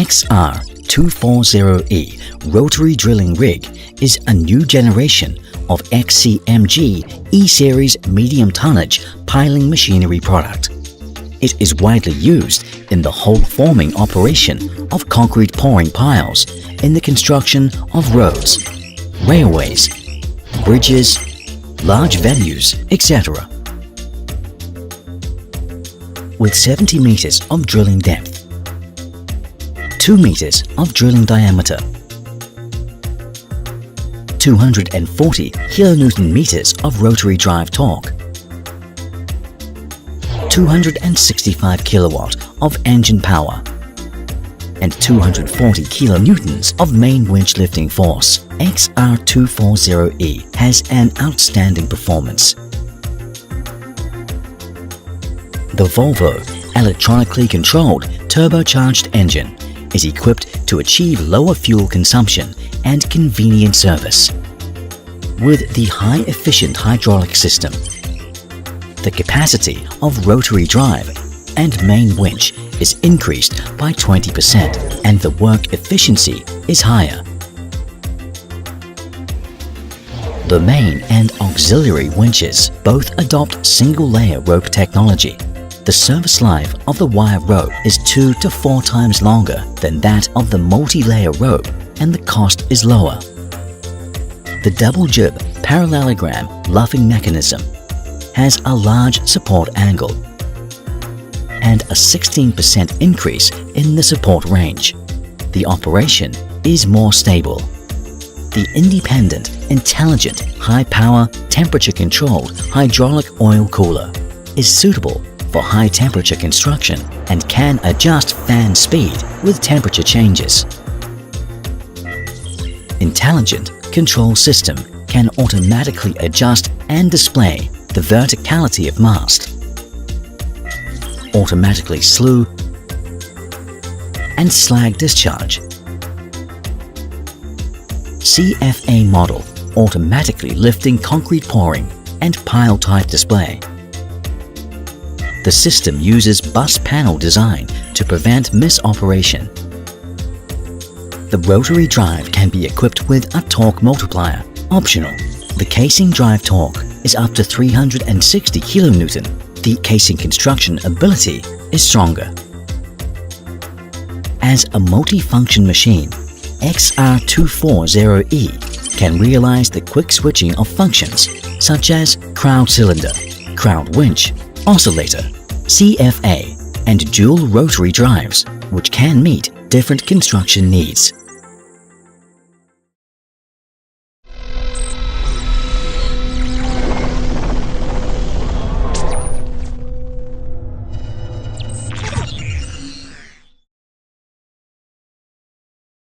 XR240E rotary drilling rig is a new generation of XCMG E-Series medium tonnage piling machinery product. It is widely used in the hole forming operation of concrete pouring piles in the construction of roads, railways, bridges, large venues, etc. With 70 meters of drilling depth, 2 meters of drilling diameter, 240 kilonewton meters of rotary drive torque, 265 kilowatt of engine power, and 240 kilonewtons of main winch lifting force. XR240E has an outstanding performance. The Volvo electronically controlled turbocharged engine is equipped to achieve lower fuel consumption and convenient service. With the high-efficient hydraulic system, the capacity of rotary drive and main winch is increased by 20% and the work efficiency is higher. The main and auxiliary winches both adopt single-layer rope technology. The service life of the wire rope is 2 to 4 times longer than that of the multi-layer rope and the cost is lower. The double jib parallelogram luffing mechanism has a large support angle and a 16% increase in the support range. The operation is more stable. The independent, intelligent, high-power, temperature-controlled hydraulic oil cooler is suitable for high-temperature construction and can adjust fan speed with temperature changes. Intelligent control system can automatically adjust and display the verticality of mast, automatically slew and slag discharge. CFA model automatically lifting concrete pouring and pile type display. The system uses bus panel design to prevent misoperation. The rotary drive can be equipped with a torque multiplier. Optional. The casing drive torque is up to 360 kilonewton. The casing construction ability is stronger. As a multifunction machine, XR240E can realize the quick switching of functions such as crowd cylinder, crowd winch, oscillator, CFA, and dual rotary drives, which can meet different construction needs.